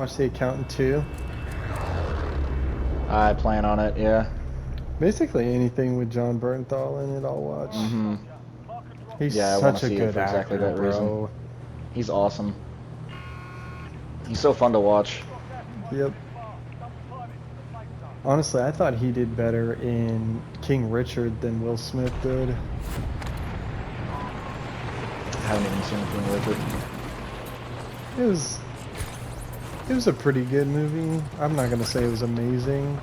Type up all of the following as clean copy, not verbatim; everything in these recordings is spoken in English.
Watch The Accountant 2. I plan on it, yeah. Basically anything with John Bernthal in it, I'll watch. Mm-hmm. He's Yeah, I want such to a see it good for exactly actor, that reason. bro. He's awesome. He's so fun to watch. Yep. Honestly, I thought he did better in King Richard than Will Smith did. I haven't even seen King Richard. It was a pretty good movie. I'm not gonna say it was amazing.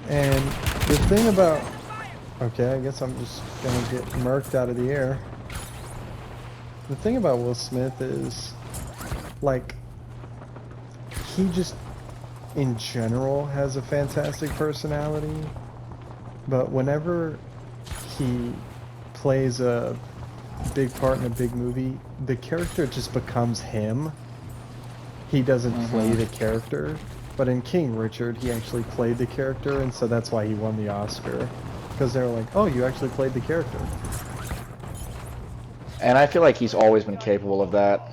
And the thing about... Okay, I guess I'm just gonna get murked out of the air. The thing about Will Smith is, like, he just, in general, has a fantastic personality. But whenever he plays a big part in a big movie, the character just becomes him. He doesn't play the character. But in King Richard, he actually played the character, and so that's why he won the Oscar. Because they were like, oh, you actually played the character. And I feel like he's always been capable of that.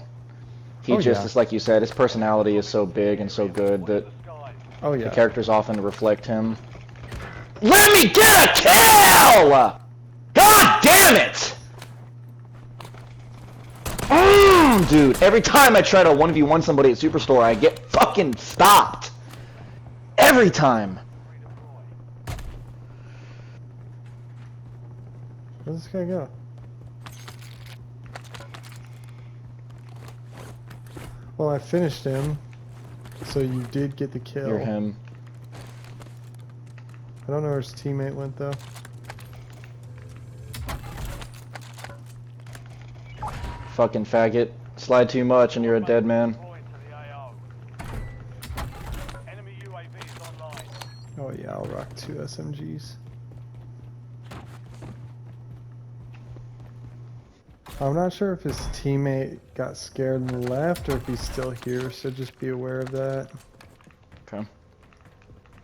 He just, like you said, his personality is so big and so good that the characters often reflect him. Let me get a kill! God damn it! Dude, every time I try to 1v1 somebody at Superstore, I get fucking stopped. Every time. Where's this guy go? Well, I finished him, so you did get the kill. You're him. I don't know where his teammate went, though. Fucking faggot. Slide too much and you're a dead man. Oh yeah, I'll rock 2 SMGs. I'm not sure if his teammate got scared and left, or if he's still here, so just be aware of that. Okay.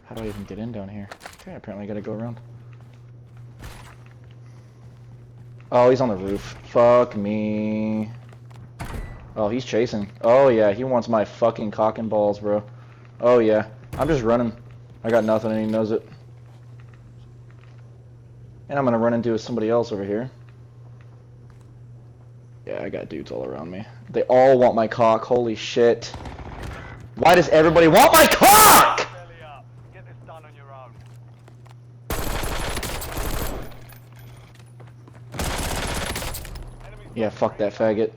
How do I even get in down here? Okay, apparently I gotta go around. Oh, he's on the roof. Fuck me. Oh, he's chasing. Oh yeah, he wants my fucking cock and balls, bro. Oh yeah. I'm just running. I got nothing and he knows it. And I'm gonna run into somebody else over here. Yeah, I got dudes all around me. They all want my cock. Holy shit. Why does everybody want my cock? Yeah, fuck that faggot.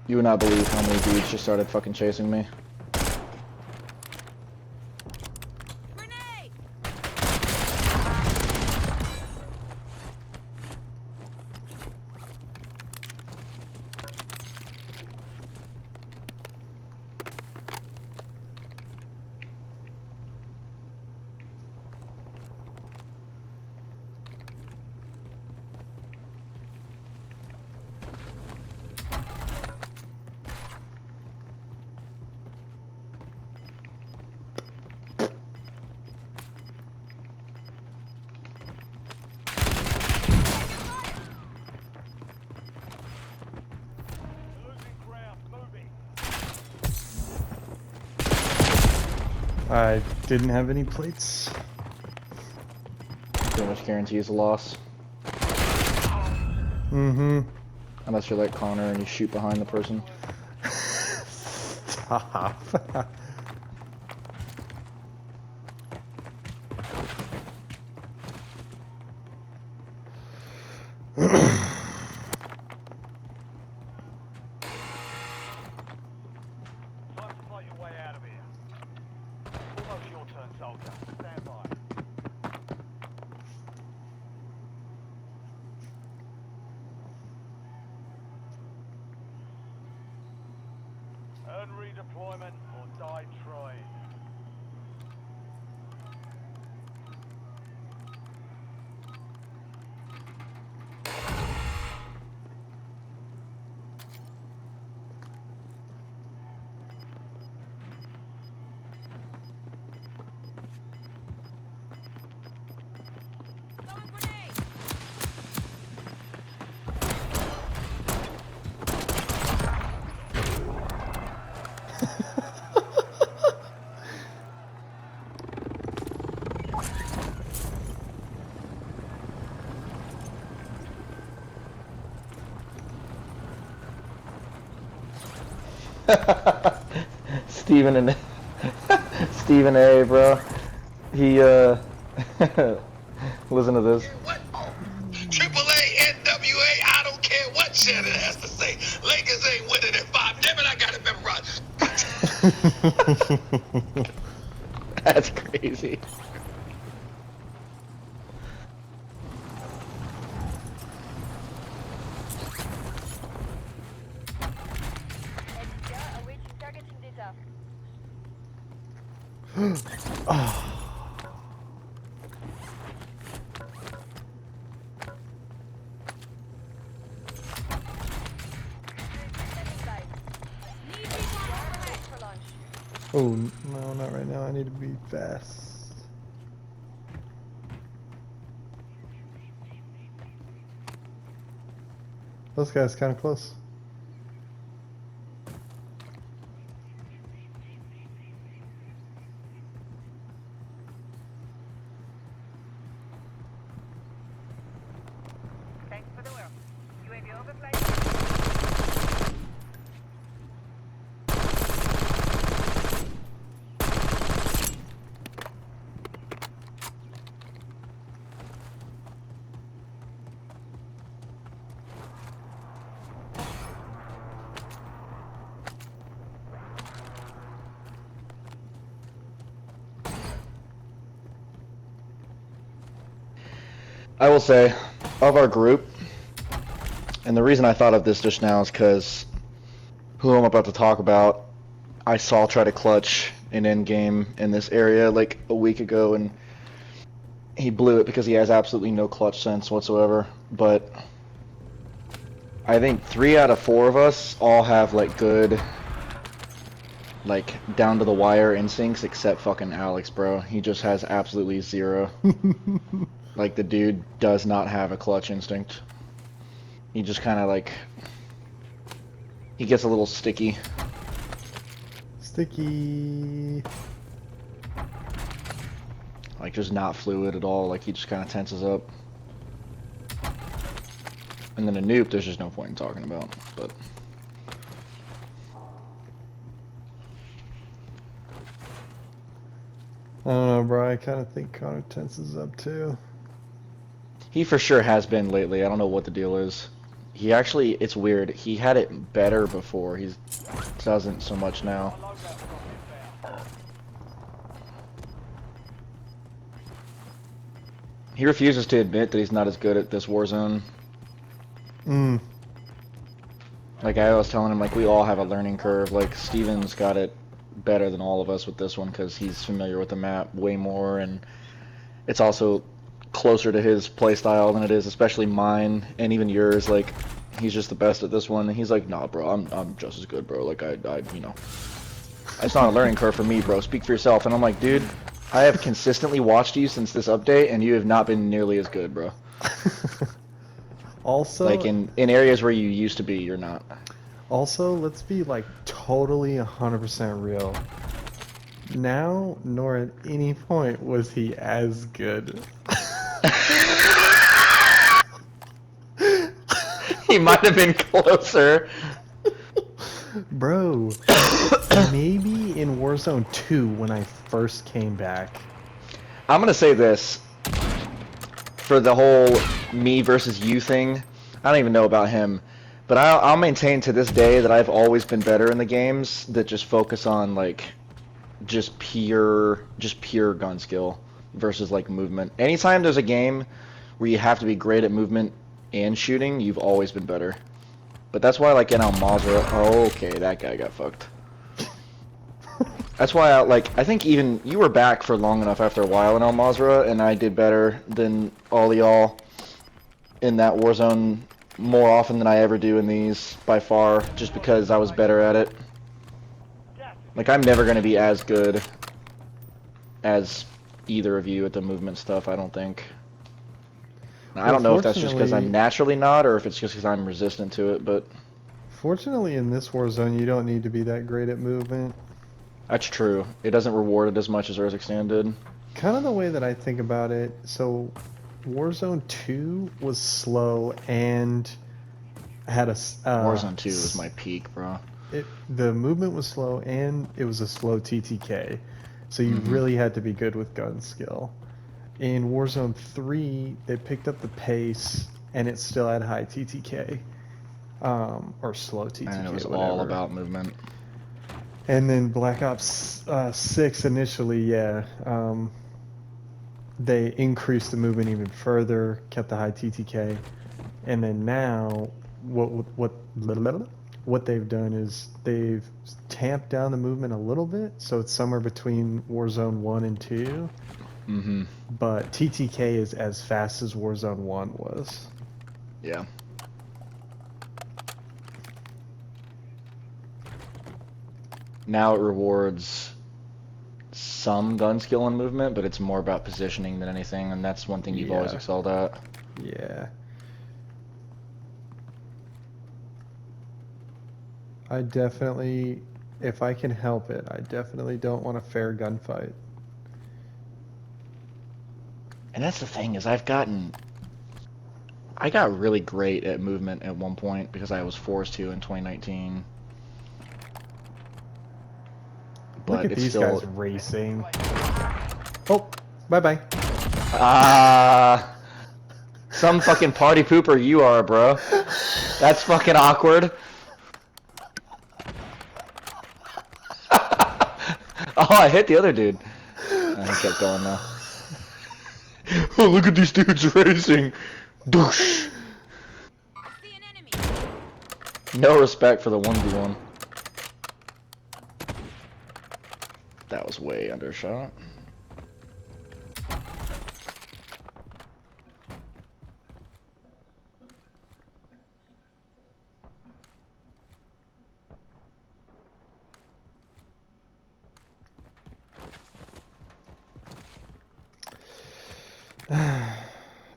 You would not believe how many dudes just started fucking chasing me. I didn't have any plates. Pretty much guarantees a loss. Mm-hmm. Unless you're like Connor and you shoot behind the person. Stop. Earn redeployment or die trying. Stephen and Stephen A, bro. He listen to this. What? Triple A, NWA, I don't care what Shannon has to say. Lakers ain't winning in 5. Damn it, I got it memorized. That's crazy. Oh. Oh, no, not right now. I need to be fast. Those guys kind of close. Thanks for the work. UAV overflight. I will say, of our group, and the reason I thought of this just now is because who I'm about to talk about, I saw try to clutch an end game in this area like a week ago, and he blew it because he has absolutely no clutch sense whatsoever. But I think 3 out of 4 of us all have like good, like down to the wire instincts, except fucking Alex, bro. He just has absolutely zero. Like, the dude does not have a clutch instinct. He just kind of, like... He gets a little sticky. Sticky. Like, just not fluid at all. Like, he just kind of tenses up. And then a nuke, there's just no point in talking about. But... I don't know, bro. I kind of think Connor tenses up, too. He for sure has been lately. I don't know what the deal is. He actually, it's weird. He had it better before. He doesn't so much now. He refuses to admit that he's not as good at this Warzone. Like I was telling him, like we all have a learning curve. Like Steven's got it better than all of us with this one because he's familiar with the map way more, and it's also closer to his playstyle than it is, especially mine and even yours. Like he's just the best at this one, and he's like, nah, bro, I'm just as good, bro. Like I you know, it's not a learning curve for me, bro. Speak for yourself. And I'm like, dude, I have consistently watched you since this update, and you have not been nearly as good, bro. Also, like in areas where you used to be, you're not. Also, let's be like totally 100% real. Now, nor at any point was he as good. He might have been closer. Bro, maybe in Warzone 2 when I first came back. I'm gonna say this. For the whole me versus you thing, I don't even know about him. But I'll maintain to this day that I've always been better in the games that just focus on like just pure gun skill versus like movement. Anytime there's a game where you have to be great at movement and shooting, you've always been better. But that's why like in Al Mazrah, oh, okay, that guy got fucked. That's why I think even you were back for long enough after a while in Al Mazrah, and I did better than all y'all in that Warzone more often than I ever do in these by far, just because I was better at it. Like I'm never gonna be as good as either of you at the movement stuff, I don't think. I don't know if that's just because I'm naturally not, or if it's just because I'm resistant to it, but... Fortunately, in this Warzone, you don't need to be that great at movement. That's true. It doesn't reward it as much as Urzikstan did. Kind of the way that I think about it, so Warzone 2 was slow and had a... Warzone 2 was my peak, bro. The movement was slow, and it was a slow TTK, so you really had to be good with gun skill. In Warzone 3, they picked up the pace, and it still had high TTK, or slow TTK, And it was whatever. all about movement. And then Black Ops 6 initially, yeah, they increased the movement even further, kept the high TTK, and then now what they've done is they've tamped down the movement a little bit, so it's somewhere between Warzone 1 and 2. Mm-hmm. But TTK is as fast as Warzone 1 was. Yeah. Now it rewards some gun skill and movement, but it's more about positioning than anything, and that's one thing you've always Yeah. excelled at. Yeah. I definitely, if I can help it, I definitely don't want a fair gunfight. And that's the thing, is I got really great at movement at one point because I was forced to in 2019. But Look at it's these still... guys racing. Oh, bye-bye. Some fucking party pooper you are, bro. That's fucking awkward. Oh, I hit the other dude. Oh, he kept going now. Oh, look at these dudes racing. Doosh. No respect for the 1v1. That was way undershot.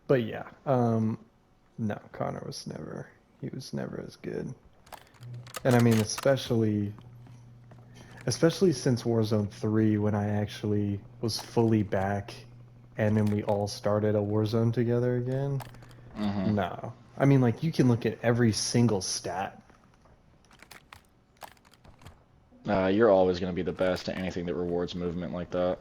But yeah, no, Connor was never, he was never as good. And I mean, especially since Warzone 3, when I actually was fully back, and then we all started a Warzone together again. No. I mean, like, you can look at every single stat. You're always going to be the best at anything that rewards movement like that.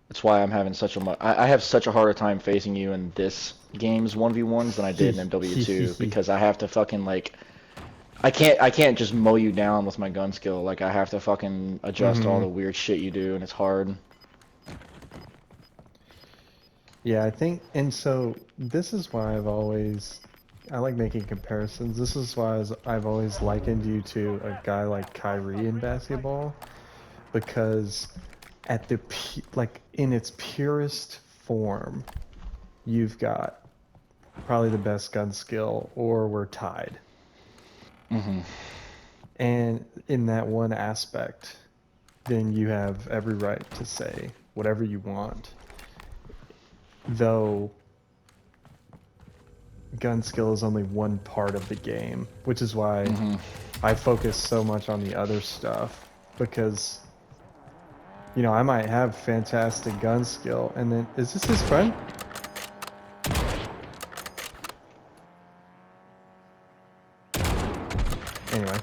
That's why I'm having such a I have such a harder time facing you in this game's 1v1s than I did in MW2 because I have to fucking like I can't just mow you down with my gun skill. Like I have to fucking adjust all the weird shit you do, and it's hard. Yeah, I think, and so this is why I like making comparisons. This is why I've always likened you to a guy like Kyrie in basketball, because at the like in its purest form, you've got probably the best gun skill, or we're tied. And in that one aspect, then you have every right to say whatever you want. Though gun skill is only one part of the game, which is why I focus so much on the other stuff, because you know, I might have fantastic gun skill, and then is this his friend? Anyway,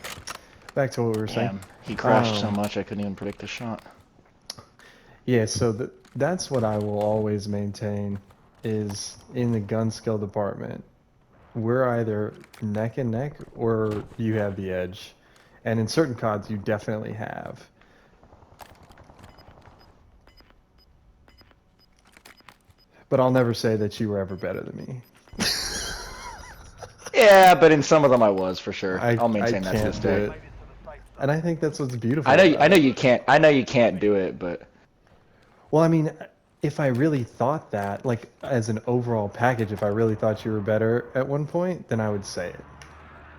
back to what we were saying. Damn, he crashed so much I couldn't even predict the shot. Yeah, so that's what I will always maintain, is in the gun skill department, we're either neck and neck or you have the edge. And in certain CODs, you definitely have. But I'll never say that you were ever better than me. Yeah, but in some of them I was for sure. I'll maintain that to this day. And I think that's what's beautiful. I know you can't. I know you can't do it, but well, I mean, if I really thought that, like as an overall package, if I really thought you were better at one point, then I would say it.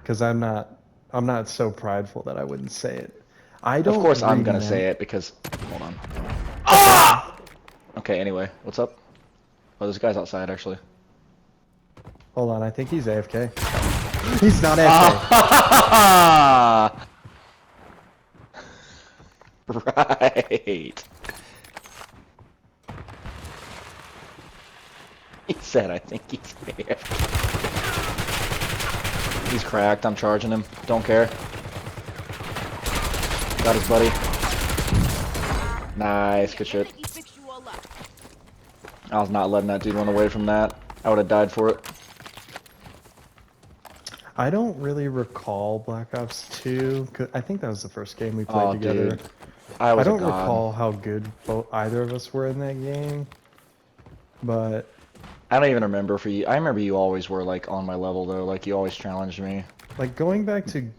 Because I'm not so prideful that I wouldn't say it. I don't. Of course, I'm gonna say it because. Hold on. Ah! Okay. Anyway, what's up? Oh, this guy's outside actually. Hold on, I think he's AFK. He's not AFK. Right. He said, I think he's AFK. He's cracked, I'm charging him. Don't care. Got his buddy. Nice, good shit. I was not letting that dude run away from that. I would have died for it. I don't really recall Black Ops 2. I think that was the first game we played together. Dude. I don't recall how good either of us were in that game. But I don't even remember for you. I remember you always were like on my level though. Like you always challenged me. like going back to,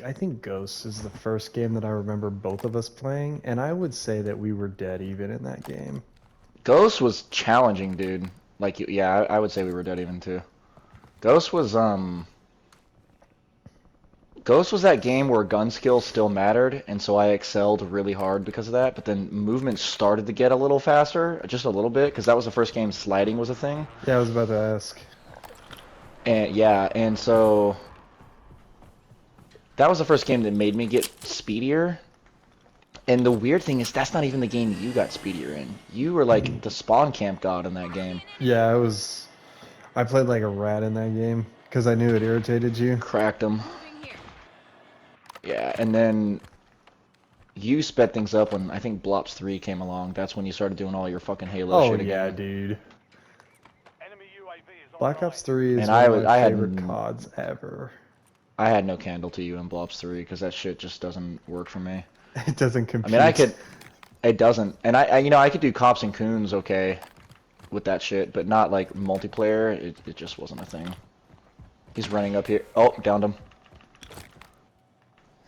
I think Ghosts is the first game that I remember both of us playing, and I would say that we were dead even in that game. Ghost was challenging, dude. Like, yeah, I would say we were dead even too. Ghost was that game where gun skill still mattered, and so I excelled really hard because of that, but then movement started to get a little faster, just a little bit, because that was the first game sliding was a thing. Yeah, I was about to ask. And yeah, and so that was the first game that made me get speedier. And the weird thing is, that's not even the game you got speedier in. You were like the spawn camp god in that game. Yeah, I played like a rat in that game because I knew it irritated you. Cracked him. Yeah, and then you sped things up when I think Blops 3 came along. That's when you started doing all your fucking Halo shit again. Oh yeah, dude. Enemy UAV is Black Ops 3 is And one of my had favorite CODs ever. I had no candle to you in Blops 3 because that shit just doesn't work for me. It doesn't compete. I mean, it doesn't. And I could do Cops and Coons okay with that shit, but not like multiplayer. It just wasn't a thing. He's running up here. Oh, downed him.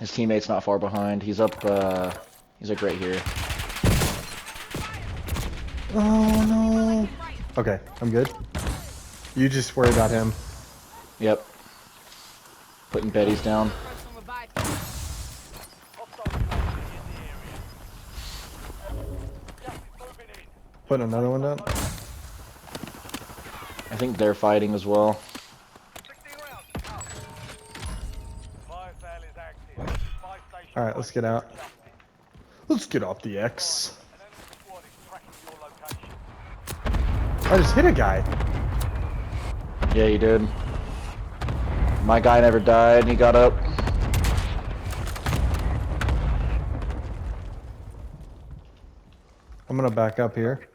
His teammate's not far behind. He's up, he's like right here. Oh no. Okay, I'm good. You just worry about him. Yep. Putting Betty's down. Putting another one down. I think they're fighting as well. Alright, let's get out. Let's get off the X. I just hit a guy. Yeah, you did. My guy never died, and he got up. I'm gonna back up here.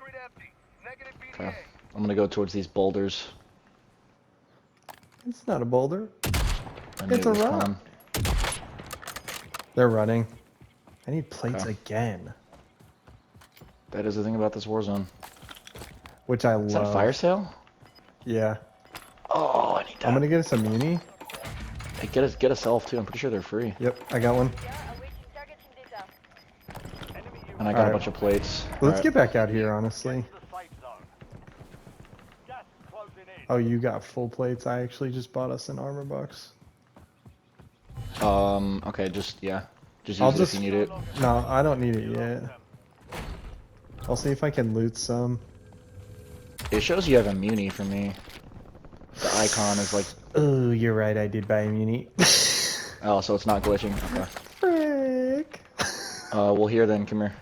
Okay. I'm gonna go towards these boulders. It's not a boulder. I knew It's it a was rock. coming. They're running. I need plates Okay. again. That is the thing about this war zone. Which I Is that a love. fire sale? Yeah. Oh, I need that. I'm gonna get us a muni. Hey, get a self too. I'm pretty sure they're free. Yep, I got one. And I got Alright. a bunch of plates. Let's Alright. get back out here, honestly. Oh, you got full plates. I actually just bought us an armor box. Okay, just, yeah. Just I'll use it if you need it. No, I don't need it yet. I'll see if I can loot some. It shows you have a muni for me. The icon is like, Oh, you're right. I did buy a muni. oh, so it's not glitching. Okay. Frick. Well here then, come here.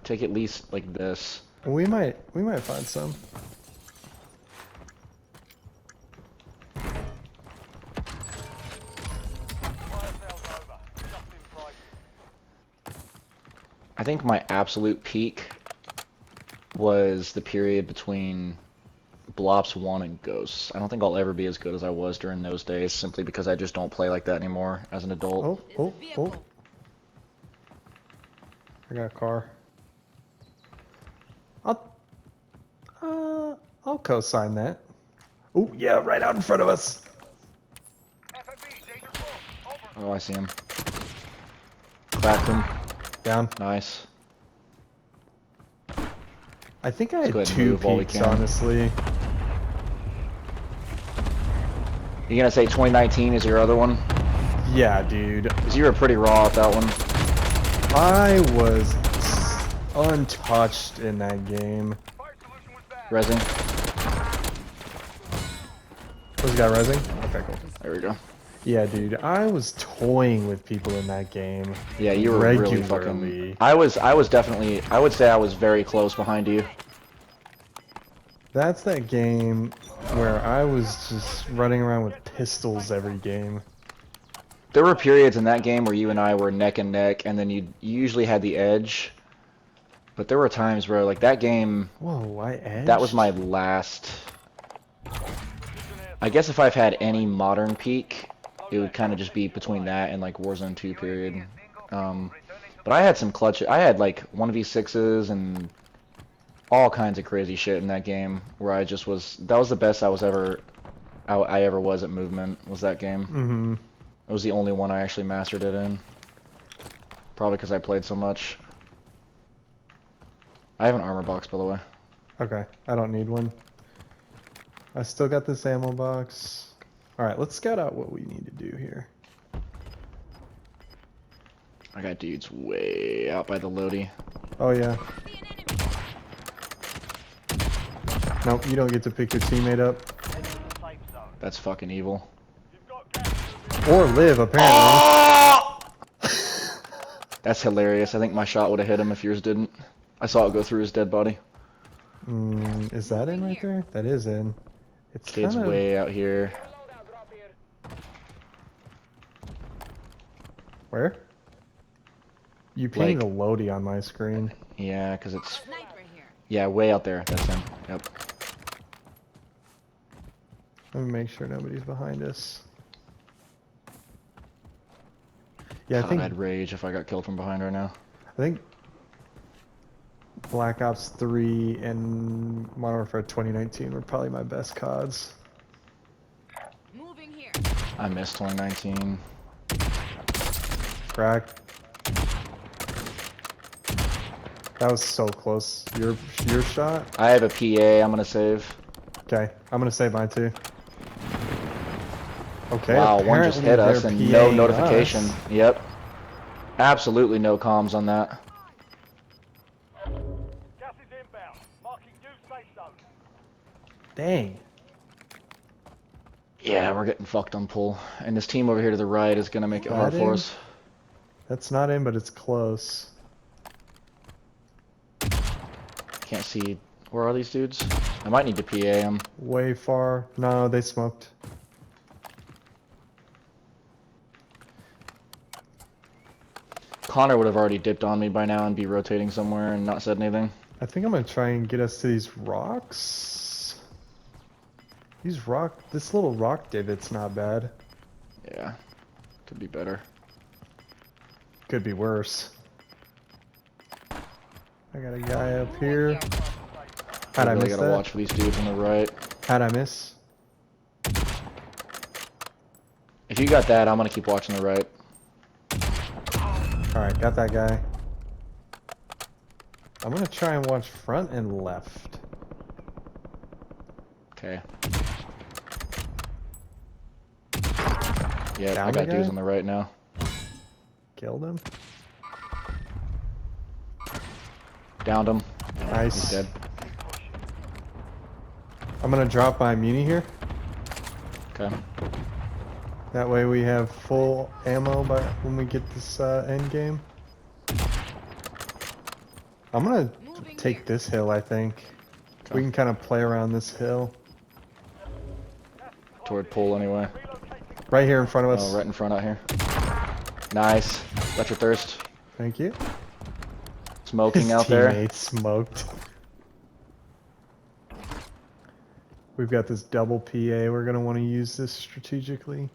Take at least like this. We might find some. I think my absolute peak was the period between Blops 1 and Ghosts. I don't think I'll ever be as good as I was during those days, simply because I just don't play like that anymore as an adult. Oh. I got a car. I'll co-sign that. Oh, yeah, right out in front of us. Oh, I see him. Cracked him. Down. Nice. I think I Let's go had ahead and two move while we peaks, can. honestly. You gonna say 2019 is your other one? Yeah, dude. Because you were pretty raw at that one. I was untouched in that game. Resin. Was the guy resing? Okay, cool. There we go. Yeah, dude, I was toying with people in that game. Yeah, you were really regularly. fucking... I was definitely... I would say I was very close behind you. That's that game where I was just running around with pistols every game. There were periods in that game where you and I were neck and neck, and then you usually had the edge. But there were times where, like, that game... Whoa, I edged? That was my last... I guess if I've had any modern peak, it would kind of just be between that and, like, Warzone 2 period. But I had some clutch... I had, like, 1v6s and all kinds of crazy shit in that game where I just was... That was the best I was ever... I ever was at Movement, was that game. Mm-hmm. It was the only one I actually mastered it in. Probably because I played so much. I have an armor box, by the way. Okay, I don't need one. I still got this ammo box. Alright, let's scout out what we need to do here. I got dudes way out by the Lodi. Oh yeah. Nope, you don't get to pick your teammate up. That's fucking evil. Or live, apparently. Oh! That's hilarious. I think my shot would have hit him if yours didn't. I saw it go through his dead body. Is that in right there? That is in. It's Kid's kinda... way out here. Where? You pinged a Lodi on my screen. Yeah, because it's... Yeah, way out there. That's him. Yep. Let me make sure nobody's behind us. Yeah, I think I'd rage if I got killed from behind right now. I think Black Ops 3 and Modern Warfare 2019 were probably my best CODs. Moving here. I missed 2019. Crack. That was so close. Your shot? I have a PA I'm gonna save. Okay, I'm gonna save mine too. Okay. Wow, one just hit us and no PAing notification. us. Yep. Absolutely no comms on that. Gas is inbound. Marking new safe zone. Dang. Yeah, we're getting fucked on pull. And this team over here to the right is gonna make it hard for us. That's not in, but it's close. Can't see. Where are these dudes? I might need to PA them. Way far. No, they smoked. Connor would have already dipped on me by now and be rotating somewhere and not said anything. I think I'm gonna try and get us to these rocks. This little rock divot's not bad. Yeah. Could be better. Could be worse. I got a guy up here. How'd I really miss gotta that? watch for these dudes on the right. How'd I miss? If you got that, I'm gonna keep watching the right. Alright, got that guy. I'm gonna try and watch front and left. Okay. Yeah, Down I got the dudes guy? on the right now. Killed him. Downed him. Nice. He's dead. I'm gonna drop my muni here. Okay. That way we have full ammo by when we get this end game. I'm gonna take this hill, I think. Okay. We can kind of play around this hill. Toward pull anyway. Right here in front of us. Oh, right in front out here. Nice. Got your thirst. Thank you. Smoking His out there. teammate smoked. We've got this double PA. We're gonna want to use this strategically.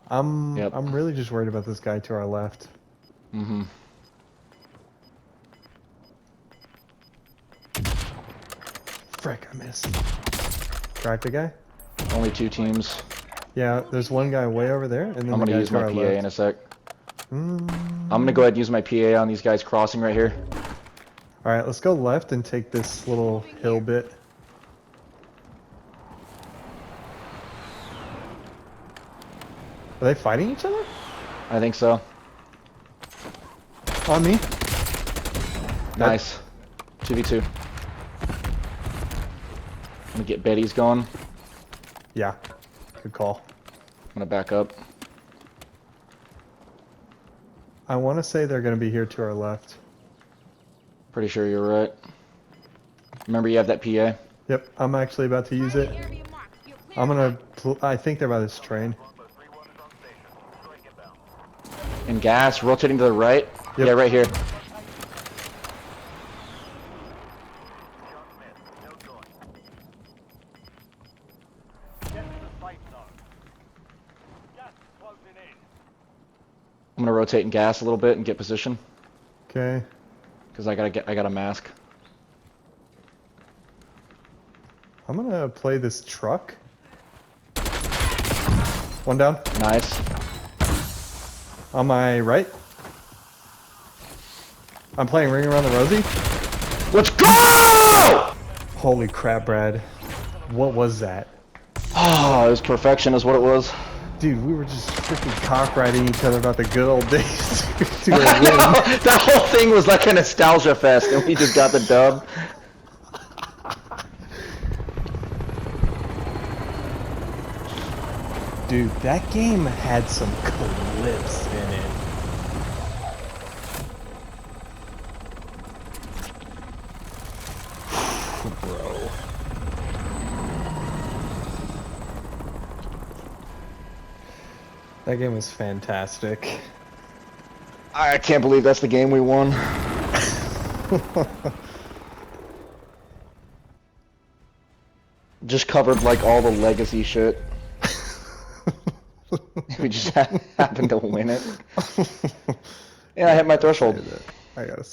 I'm really just worried about this guy to our left. Mm-hmm. Frick, I missed. Cracked the guy? Only 2 teams. Yeah, there's one guy way over there, and then I'm the gonna guy use to my our PA left. in a sec. Mm. I'm gonna go ahead and use my PA on these guys crossing right here. Alright, let's go left and take this little hill bit. Are they fighting each other? I think so. On me. Nice. 2v2. I'm gonna get Betty's going. Yeah, good call. I'm gonna back up. I want to say they're going to be here to our left. Pretty sure you're right. Remember you have that PA? Yep, I'm actually about to use it. I'm gonna. I think they're by this train. And gas, rotating to the right. Yep. Yeah, right here. Get to the safe zone. Gas is closing in. I'm gonna rotate and gas a little bit and get position. Okay. Because I got a mask. I'm gonna play this truck. One down. Nice. On my right. I'm playing Ring Around the Rosie. Let's go! Holy crap, Brad. What was that? Oh, it was perfection is what it was. Dude, we were just freaking cock-riding each other about the good old days to a I win. know, that whole thing was like a nostalgia fest and we just got the dub. Dude, that game had some clips in it. Bro. That game was fantastic. I can't believe that's the game we won. Just covered like all the legacy shit. We just happened to win it. Yeah, I hit my threshold. I gotta